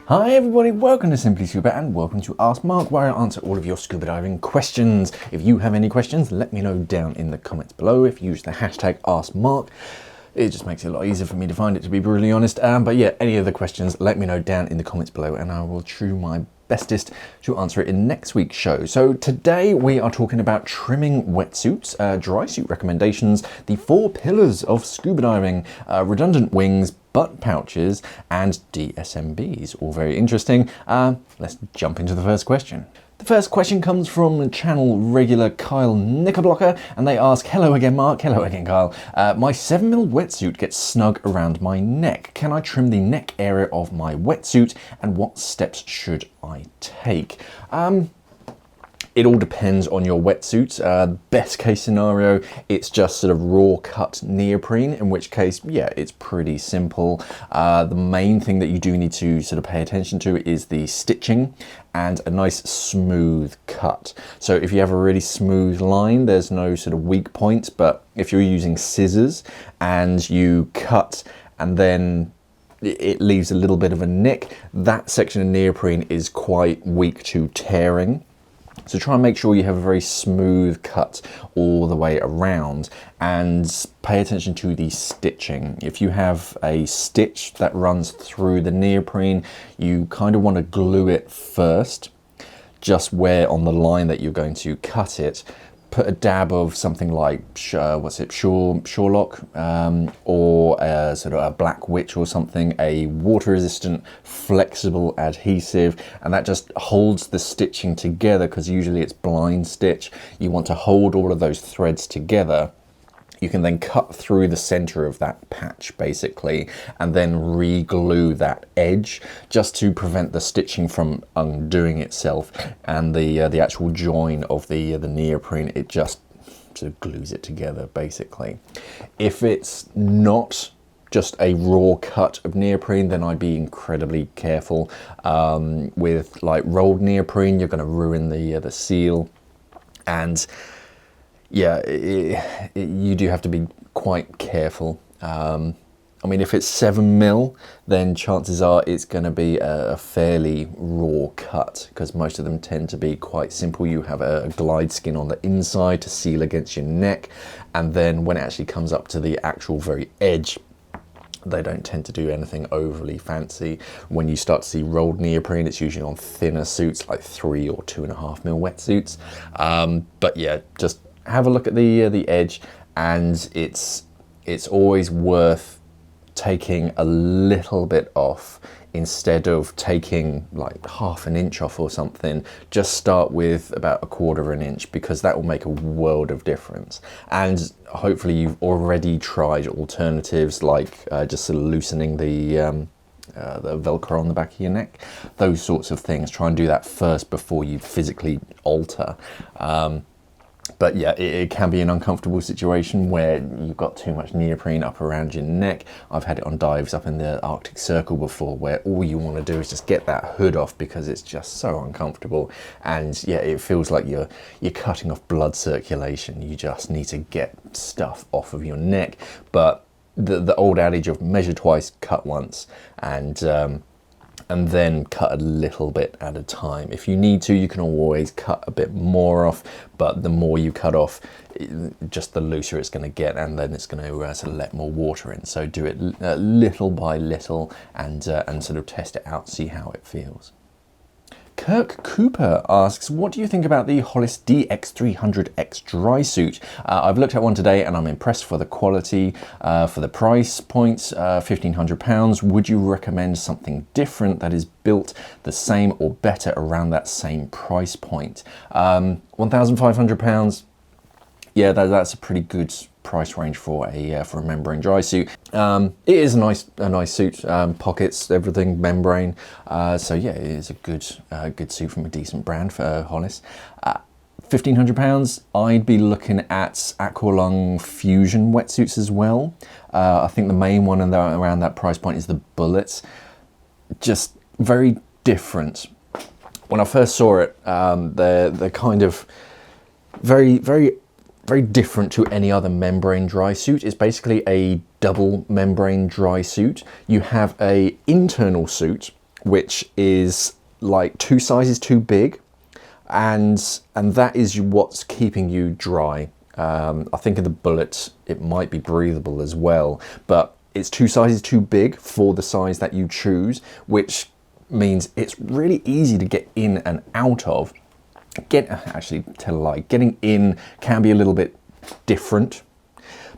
Hi everybody, welcome to Simply Scuba and welcome to Ask Mark, where I answer all of your scuba diving questions. If you have any questions, let me know down in the comments below. If you use the hashtag AskMark, it just makes it a lot easier for me to find it, to be brutally honest. But yeah, any other questions, let me know down in the comments below and I will try my bestest to answer it in next week's show. So today we are talking about trimming wetsuits, dry suit recommendations, the 4 pillars of scuba diving, redundant wings, butt pouches, and DSMBs. All very interesting. Let's jump into the first question. The first question comes from channel regular Kyle Knickerbocker, and they ask, hello again Mark, hello again Kyle. My 7mm wetsuit gets snug around my neck. Can I trim the neck area of my wetsuit, and what steps should I take? It all depends on your wetsuit. Best case scenario, it's just sort of raw cut neoprene, in which case, yeah, it's pretty simple. The main thing that you do need to sort of pay attention to is the stitching and a nice smooth cut. So if you have a really smooth line, there's no sort of weak points, but if you're using scissors and you cut and then it leaves a little bit of a nick, that section of neoprene is quite weak to tearing. So try and make sure you have a very smooth cut all the way around and pay attention to the stitching. If you have a stitch that runs through the neoprene, you kind of want to glue it first, just where on the line that you're going to cut it. Put a dab of something like, Shorelock, or sort of a black witch or something, a water resistant flexible adhesive, and that just holds the stitching together, because usually it's blind stitch. You want to hold all of those threads together. You can then cut through the center of that patch basically, and then re-glue that edge just to prevent the stitching from undoing itself, and the actual join of the neoprene, it just sort of glues it together basically. If it's not just a raw cut of neoprene, then I'd be incredibly careful. With like rolled neoprene, you're going to ruin the seal, and yeah, you do have to be quite careful. I mean, if it's 7mm, then chances are it's going to be a fairly raw cut, because most of them tend to be quite simple. You have a glide skin on the inside to seal against your neck, and then when it actually comes up to the actual very edge, they don't tend to do anything overly fancy. When you start to see rolled neoprene, it's usually on thinner suits like 3 or 2.5mm wetsuits. But yeah, just have a look at the edge, and it's always worth taking a little bit off instead of taking like 1/2 inch off or something. Just start with about 1/4 inch, because that will make a world of difference. And hopefully you've already tried alternatives like just sort of loosening the Velcro on the back of your neck, those sorts of things. Try and do that first before you physically alter. But yeah, it can be an uncomfortable situation where you've got too much neoprene up around your neck. I've had it on dives up in the Arctic Circle before, where all you want to do is just get that hood off, because it's just so uncomfortable. And yeah, it feels like you're cutting off blood circulation. You just need to get stuff off of your neck. But the old adage of measure twice, cut once, and then cut a little bit at a time. If you need to, you can always cut a bit more off, but the more you cut off, just the looser it's going to get, and then it's going to sort of let more water in. So do it little by little, and sort of test it out, see how it feels. Kirk Cooper asks, what do you think about the Hollis DX300X dry suit? I've looked at one today and I'm impressed for the quality, for the price points, £1,500. Would you recommend something different that is built the same or better around that same price point? £1,500. Yeah, that's a pretty good price range for a membrane dry suit. It is a nice suit, pockets, everything, membrane. So yeah, it is a good suit from a decent brand for Hollis. £1,500. I'd be looking at Aqualung Fusion wetsuits as well. I think the main one around that price point is the Bullets. Just very different. When I first saw it, they're kind of very different to any other membrane dry suit. It's basically a double membrane dry suit. You have a internal suit which is like 2 sizes too big, and that is what's keeping you dry. I think in the Bullet it might be breathable as well, but it's 2 sizes too big for the size that you choose, which means it's really easy to get in and out of. Actually, tell a lie, getting in can be a little bit different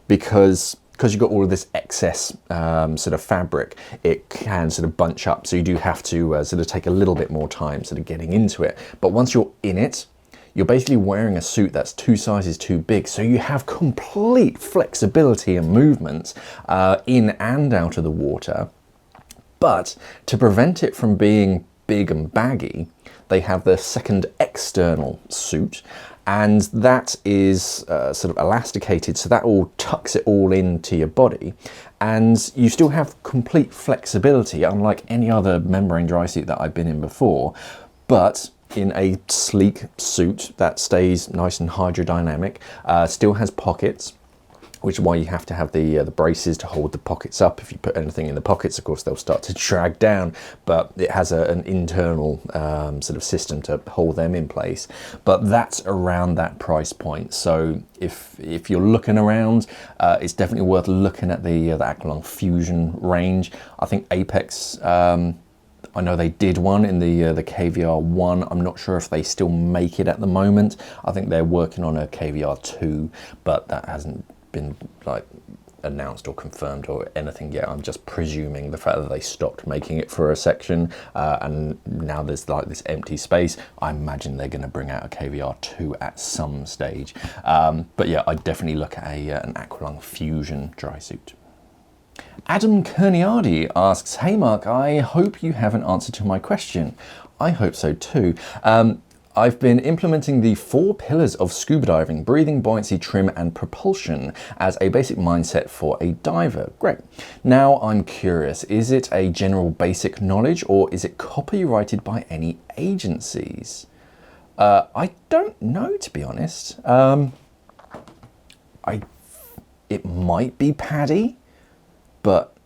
because you've got all of this excess sort of fabric. It can sort of bunch up, so you do have to sort of take a little bit more time sort of getting into it. But once you're in it, you're basically wearing a suit that's 2 sizes too big, so you have complete flexibility and movement in and out of the water. But to prevent it from being big and baggy, they have the second external suit, and that is sort of elasticated, so that all tucks it all into your body, and you still have complete flexibility, unlike any other membrane dry suit that I've been in before, but in a sleek suit that stays nice and hydrodynamic, still has pockets, which is why you have to have the braces to hold the pockets up. If you put anything in the pockets, of course, they'll start to drag down, but it has an internal sort of system to hold them in place. But that's around that price point. So if you're looking around, it's definitely worth looking at the Aqualung Fusion range. I think Apex, I know they did one in the KVR 1. I'm not sure if they still make it at the moment. I think they're working on a KVR 2, but that hasn't been like announced or confirmed or anything yet. I'm just presuming the fact that they stopped making it for a section and now there's like this empty space. I imagine they're going to bring out a KVR 2 at some stage. But yeah, I'd definitely look at an Aqualung Fusion dry suit. Adam Kurniadi asks, "Hey Mark, I hope you have an answer to my question." I hope so too. I've been implementing the 4 pillars of scuba diving: breathing, buoyancy, trim, and propulsion as a basic mindset for a diver. Great. Now I'm curious, is it a general basic knowledge or is it copyrighted by any agencies? I don't know, to be honest. It might be PADI, but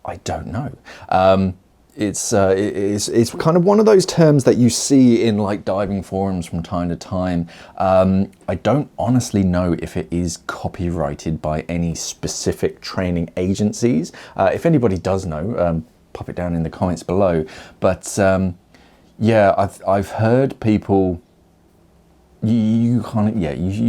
I don't know. It's kind of one of those terms that you see in like diving forums from time to time. I don't honestly know if it is copyrighted by any specific training agencies. If anybody does know, pop it down in the comments below. But yeah, I've heard people. You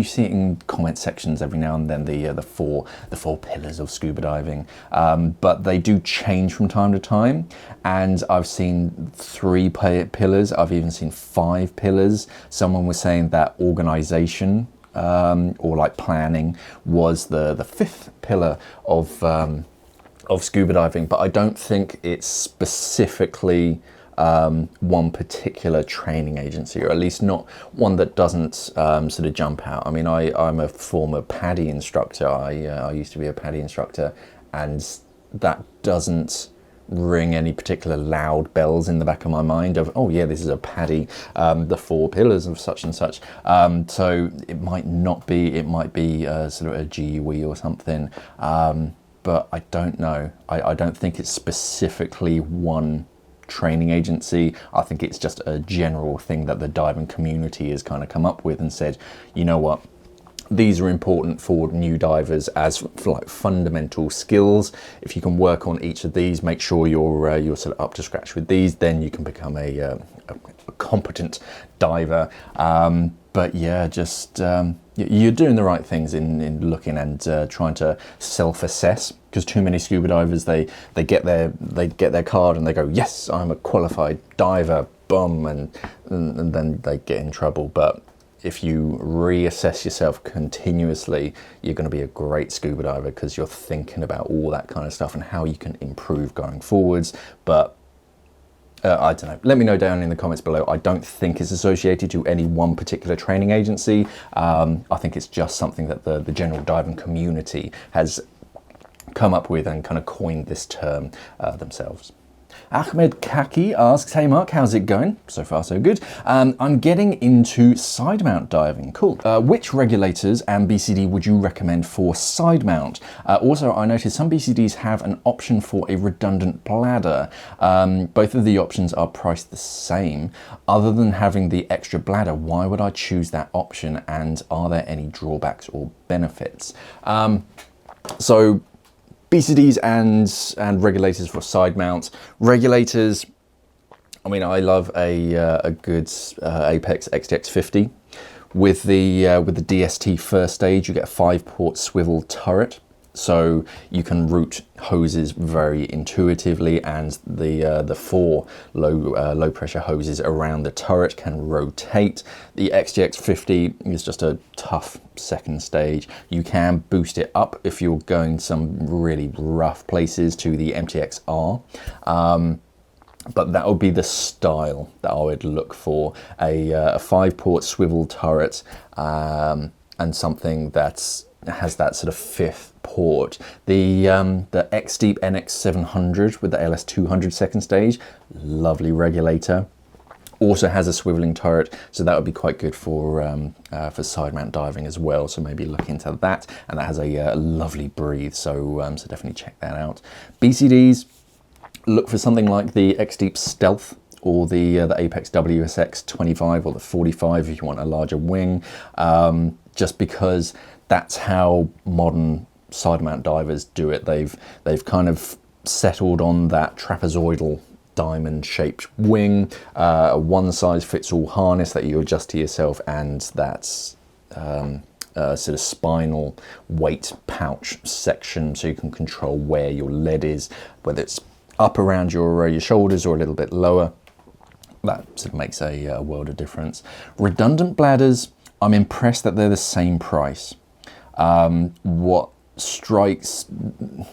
see it in comment sections every now and then, the four pillars of scuba diving, but they do change from time to time, and I've seen 3 pillars, I've even seen 5 pillars. Someone was saying that organization or like planning was the 5th pillar of scuba diving, but I don't think it's specifically one particular training agency, or at least not one that doesn't sort of jump out. I mean, I'm a former PADI instructor. I used to be a PADI instructor, and that doesn't ring any particular loud bells in the back of my mind of, oh yeah, this is a PADI, the 4 pillars of such and such. So it might not be, it might be sort of a GUE or something, but I don't know. I don't think it's specifically one training agency. I think it's just a general thing that the diving community has kind of come up with and said, you know what, these are important for new divers as like fundamental skills. If you can work on each of these, make sure you're sort of up to scratch with these, then you can become a competent diver. But yeah, just you're doing the right things in looking and trying to self-assess, because too many scuba divers, they get their card and they go, yes, I'm a qualified diver, boom, and then they get in trouble. But if you reassess yourself continuously, you're going to be a great scuba diver, because you're thinking about all that kind of stuff and how you can improve going forwards. But I don't know. Let me know down in the comments below. I don't think it's associated to any one particular training agency. I think it's just something that the general diving community has come up with and kind of coined this term themselves. Ahmed Kaki asks, hey Mark, how's it going? So far so good. I'm getting into side mount diving. Cool. Which regulators and BCD would you recommend for side mount? Also, I noticed some BCDs have an option for a redundant bladder. Both of the options are priced the same. Other than having the extra bladder, why would I choose that option, and are there any drawbacks or benefits? So BCDs and regulators for side mounts. Regulators, I mean, I love a good Apex XTX50. With the DST first stage, you get a 5-port swivel turret, so you can route hoses very intuitively, and the 4 low pressure hoses around the turret can rotate. The XTX50 is just a tough second stage. You can boost it up if you're going some really rough places to the MTXR. But that would be the style that I would look for, a 5-port swivel turret, and something that has that sort of 5th port. The X-Deep NX700 with the LS200 second stage, lovely regulator. Also has a swiveling turret, so that would be quite good for side mount diving as well. So maybe look into that, and that has a lovely breathe. So so definitely check that out. BCDs, look for something like the X-Deep Stealth, or the Apex WSX 25 or the 45 if you want a larger wing, just because that's how modern side mount divers do it. They've kind of settled on that trapezoidal diamond shaped wing, a one size fits all harness that you adjust to yourself, and that's sort of spinal weight pouch section, so you can control where your lead is, whether it's up around your shoulders or a little bit lower. That sort of makes a world of difference. Redundant bladders, I'm impressed that they're the same price. What strikes,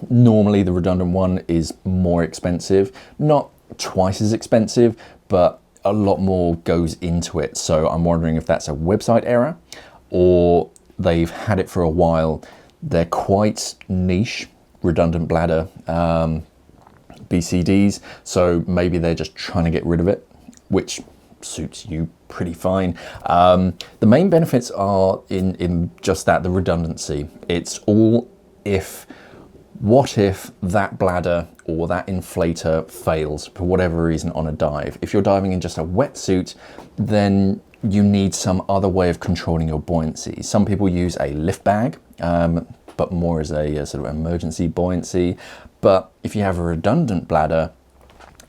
normally the redundant one is more expensive, not twice as expensive, but a lot more goes into it. So I'm wondering if that's a website error, or they've had it for a while. They're quite niche, redundant bladder BCDs, so maybe they're just trying to get rid of it, which suits you pretty fine. The main benefits are in just that, the redundancy. It's all what if that bladder or that inflator fails for whatever reason on a dive. If you're diving in just a wetsuit, then you need some other way of controlling your buoyancy. Some people use a lift bag, but more as a sort of emergency buoyancy. But if you have a redundant bladder,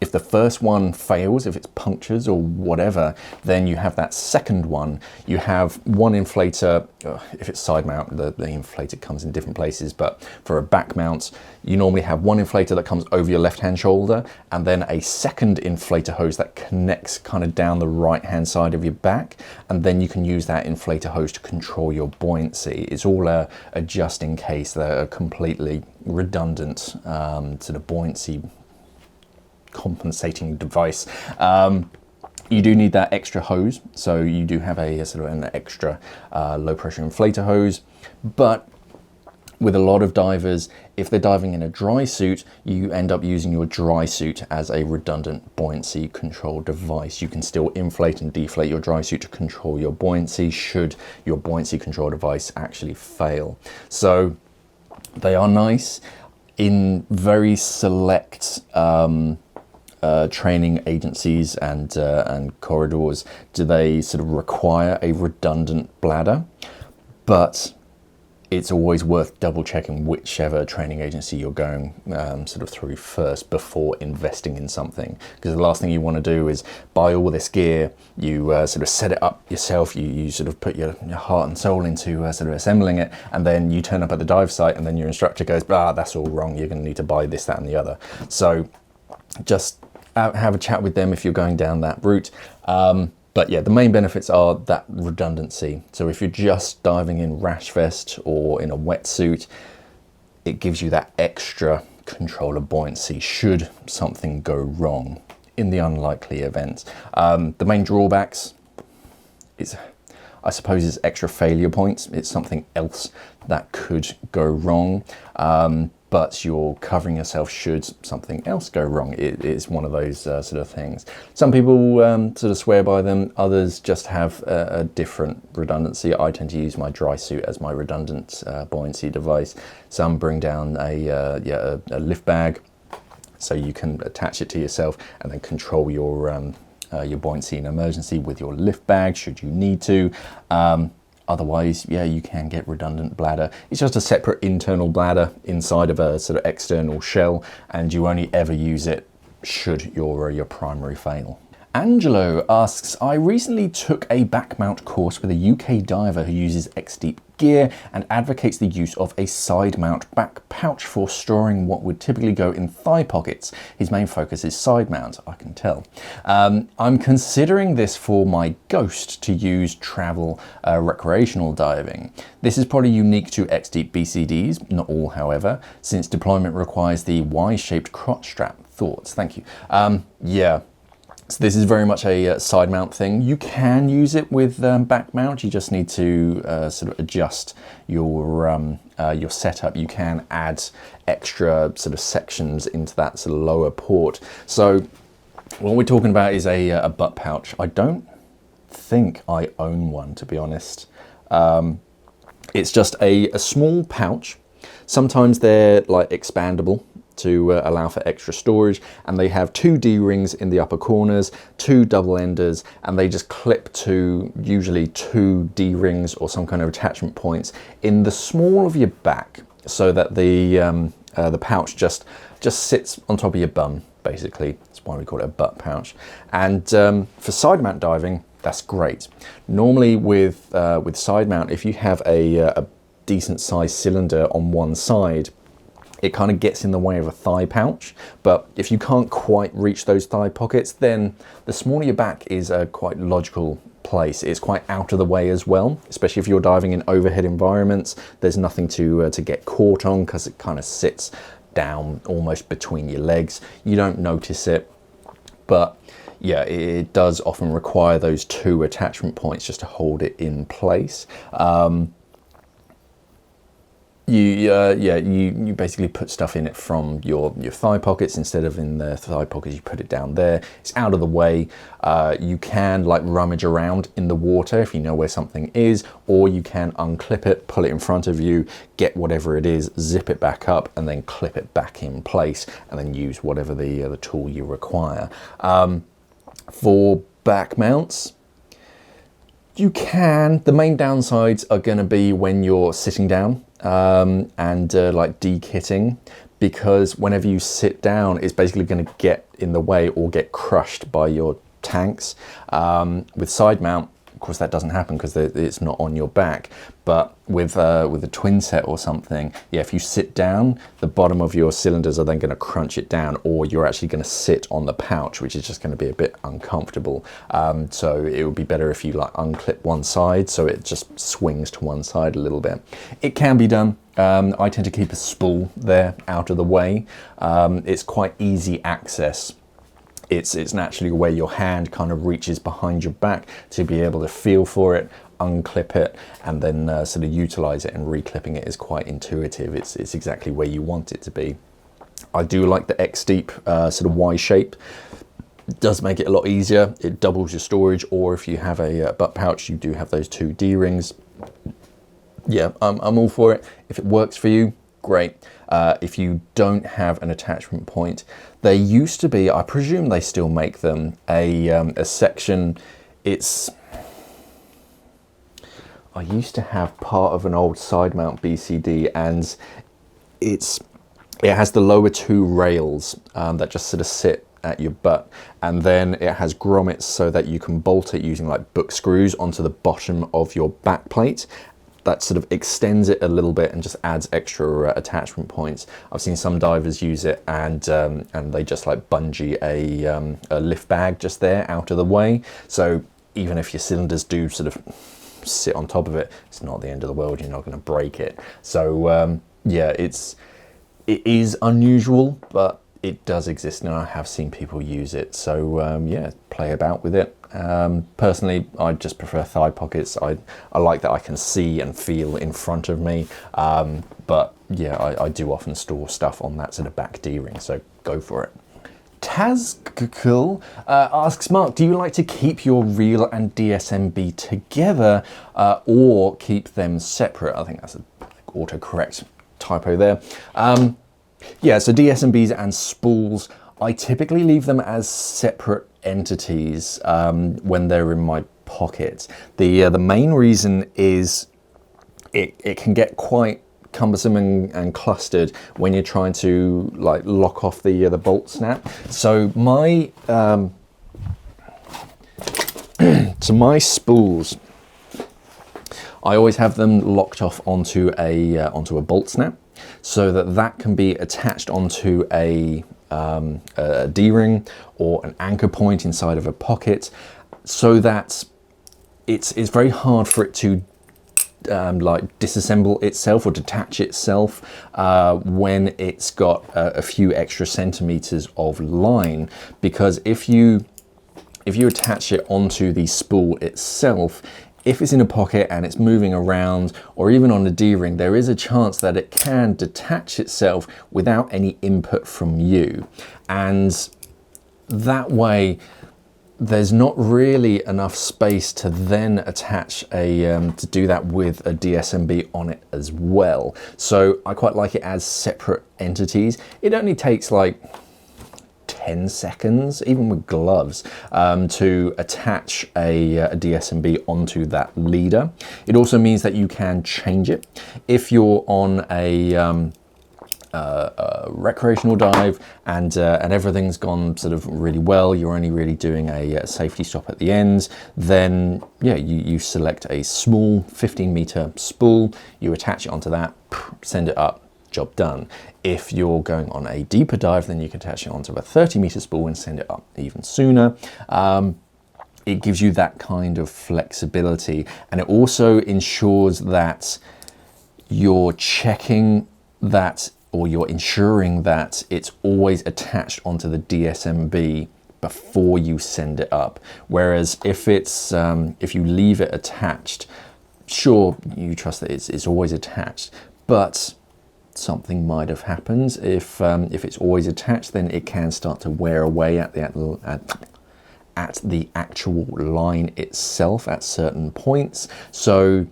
if the first one fails, if it's punctures or whatever, then you have that second one. You have one inflator, if it's side mount, the inflator comes in different places, but for a back mount, you normally have one inflator that comes over your left-hand shoulder, and then a second inflator hose that connects kind of down the right-hand side of your back, and then you can use that inflator hose to control your buoyancy. It's all a just in case. They're a completely redundant sort of buoyancy compensating device. You do need that extra hose, so you do have a sort of an extra low pressure inflator hose. But with a lot of divers, if they're diving in a dry suit, you end up using your dry suit as a redundant buoyancy control device. You can still inflate and deflate your dry suit to control your buoyancy should your buoyancy control device actually fail. So they are nice. In very select training agencies and corridors do they sort of require a redundant bladder, but it's always worth double checking whichever training agency you're going sort of through first before investing in something, because the last thing you want to do is buy all this gear, you sort of set it up yourself, you sort of put your heart and soul into sort of assembling it, and then you turn up at the dive site and then your instructor goes, that's all wrong, you're going to need to buy this, that and the other. So just have a chat with them if you're going down that route. But yeah, the main benefits are that redundancy. So if you're just diving in rash vest or in a wetsuit, it gives you that extra control of buoyancy should something go wrong in the unlikely event. The main drawbacks is, I suppose, is extra failure points. It's something else that could go wrong. but you're covering yourself should something else go wrong. It's one of those sort of things. Some people sort of swear by them, others just have a different redundancy. I tend to use my drysuit as my redundant buoyancy device. Some bring down a lift bag, so you can attach it to yourself and then control your buoyancy in emergency with your lift bag should you need to. Otherwise, yeah, you can get redundant bladder. It's just a separate internal bladder inside of a sort of external shell, and you only ever use it should your primary fail. Angelo asks, I recently took a back mount course with a UK diver who uses X-Deep gear and advocates the use of a side mount back pouch for storing what would typically go in thigh pockets. His main focus is side mount, I can tell. I'm considering this for my Ghost to use travel recreational diving. This is probably unique to X-Deep BCDs, not all however, since deployment requires the Y-shaped crotch strap. Thoughts? Thank you. Yeah. So this is very much a side mount thing. You can use it with back mount. You just need to sort of adjust your setup. You can add extra sort of sections into that sort of lower port. So what we're talking about is a butt pouch. I don't think I own one, to be honest. It's just a small pouch. Sometimes they're like expandable to allow for extra storage, and they have 2 D-rings in the upper corners, 2 double enders, and they just clip to usually 2 D-rings or some kind of attachment points in the small of your back, so that the pouch just sits on top of your bum, basically. That's why we call it a butt pouch. And for side mount diving, that's great. Normally with side mount, if you have a decent sized cylinder on one side, it kind of gets in the way of a thigh pouch. But if you can't quite reach those thigh pockets, then the smaller your back is a quite logical place. It's quite out of the way as well, especially if you're diving in overhead environments. There's nothing to get caught on because it kind of sits down almost between your legs. You don't notice it, but yeah, it does often require those 2 attachment points just to hold it in place. You basically put stuff in it from your thigh pockets instead of in the thigh pockets. You put it down there. It's out of the way. You can like rummage around in the water if you know where something is, or you can unclip it, pull it in front of you, get whatever it is, zip it back up, and then clip it back in place, and then use whatever the tool you require. For back mounts, you can. The main downsides are going to be when you're sitting down and like de-kitting, because whenever you sit down, it's basically going to get in the way or get crushed by your tanks. With side mount, of course, that doesn't happen because it's not on your back. But with a twin set or something, yeah, if you sit down, the bottom of your cylinders are then going to crunch it down, or you're actually going to sit on the pouch, which is just going to be a bit uncomfortable. So it would be better if you like unclip one side so it just swings to one side a little bit. It can be done. I tend to keep a spool there out of the way. It's quite easy access. It's naturally where your hand kind of reaches behind your back to be able to feel for it, unclip it, and then sort of utilize it, and reclipping it is quite intuitive. It's exactly where you want it to be. I do like the X-Deep sort of Y shape. It does make it a lot easier. It doubles your storage, or if you have a butt pouch, you do have those 2 D-rings. Yeah, I'm all for it. If it works for you, great. If you don't have an attachment point, there used to be, I presume they still make them, a section. I used to have part of an old side mount BCD, and it has the lower 2 rails that just sort of sit at your butt, and then it has grommets so that you can bolt it using like book screws onto the bottom of your back plate. That sort of extends it a little bit and just adds extra attachment points. I've seen some divers use it, and they just like bungee a lift bag just there out of the way. So even if your cylinders do sort of sit on top of it, it's not the end of the world. You're not going to break it. So yeah, it is unusual, but it does exist, and I have seen people use it. So yeah, play about with it. Personally, I just prefer thigh pockets. I like that I can see and feel in front of me, but yeah, I do often store stuff on that sort of back D-ring, so go for it. Tazkul asks, Mark, do you like to keep your reel and DSMB together or keep them separate? I think that's an autocorrect typo there. Yeah, so DSMBs and spools, I typically leave them as separate entities when they're in my pocket. The main reason is it can get quite cumbersome and clustered when you're trying to like lock off the bolt snap. So my my spools, I always have them locked off onto a bolt snap, so that can be attached onto a D-ring or an anchor point inside of a pocket, so that it's very hard for it to like disassemble itself or detach itself when it's got a few extra centimeters of line, because if you attach it onto the spool itself, if it's in a pocket and it's moving around, or even on a D-ring, there is a chance that it can detach itself without any input from you, and that way there's not really enough space to then attach to do that with a DSMB on it as well. So I quite like it as separate entities. It only takes like 10 seconds, even with gloves, to attach a DSMB onto that leader. It also means that you can change it. If you're on a recreational dive and everything's gone sort of really well, you're only really doing a safety stop at the end, then yeah, you select a small 15-meter spool, you attach it onto that, send it up, job done. If you're going on a deeper dive, then you can attach it onto a 30-meter spool and send it up even sooner. It gives you that kind of flexibility, and it also ensures that you're checking that, or you're ensuring that it's always attached onto the DSMB before you send it up. Whereas if it's if you leave it attached, sure, you trust that it's always attached, but something might have happened. If it's always attached, then it can start to wear away at the actual line itself at certain points. So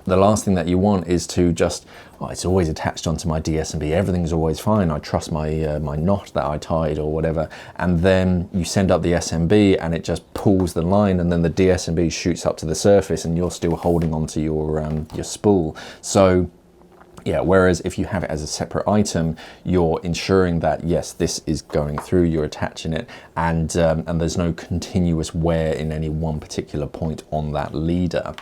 the last thing that you want is to just, oh, it's always attached onto my DSMB, everything's always fine, I trust my my knot that I tied or whatever, and then you send up the SMB and it just pulls the line, and then the DSMB shoots up to the surface and you're still holding onto your spool. So yeah, whereas if you have it as a separate item, you're ensuring that yes, this is going through, you're attaching it, and there's no continuous wear in any one particular point on that leader.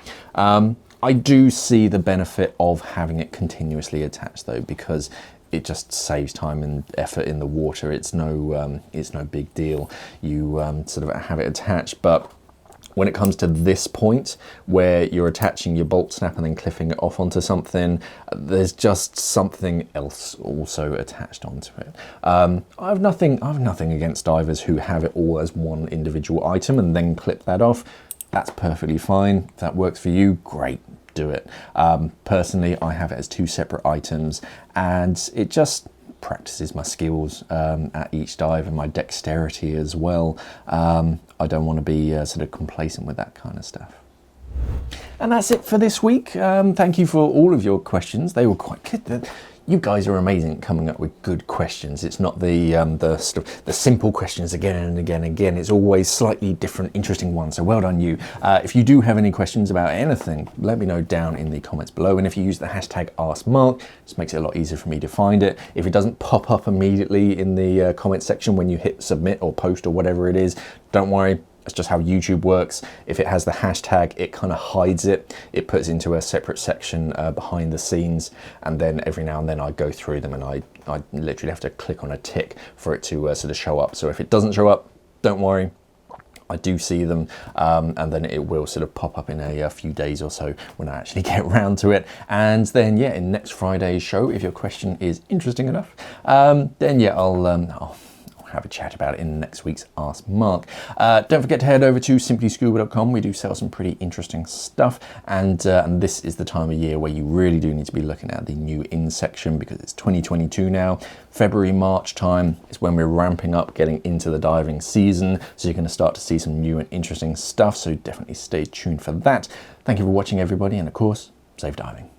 I do see the benefit of having it continuously attached though, because it just saves time and effort in the water. It's no big deal. You sort of have it attached, but when it comes to this point where you're attaching your bolt snap and then clipping it off onto something, there's just something else also attached onto it. I have nothing against divers who have it all as one individual item and then clip that off. That's perfectly fine. If that works for you, great, do it. Personally, I have it as two separate items, and it just practices my skills at each dive and my dexterity as well. I don't want to be sort of complacent with that kind of stuff. And that's it for this week. Thank you for all of your questions. They were quite good. You guys are amazing at coming up with good questions. It's not the sort of the simple questions again and again and again. It's always slightly different, interesting ones. So well done you. If you do have any questions about anything, let me know down in the comments below. And if you use the hashtag AskMark, this makes it a lot easier for me to find it. If it doesn't pop up immediately in the comment section when you hit submit or post or whatever it is, don't worry. That's just how YouTube works. If it has the hashtag, it kind of hides it. It puts it into a separate section behind the scenes, and then every now and then I go through them and I literally have to click on a tick for it to sort of show up. So if it doesn't show up, don't worry. I do see them, and then it will sort of pop up in a few days or so when I actually get around to it. And then yeah, in next Friday's show, if your question is interesting enough, then yeah, I'll have a chat about it in next week's Ask Mark. Don't forget to head over to simplyscuba.com. We do sell some pretty interesting stuff, and this is the time of year where you really do need to be looking at the new in section, because it's 2022 now. February, March time is when we're ramping up, getting into the diving season, so you're going to start to see some new and interesting stuff, so definitely stay tuned for that. Thank you for watching, everybody, and of course, safe diving.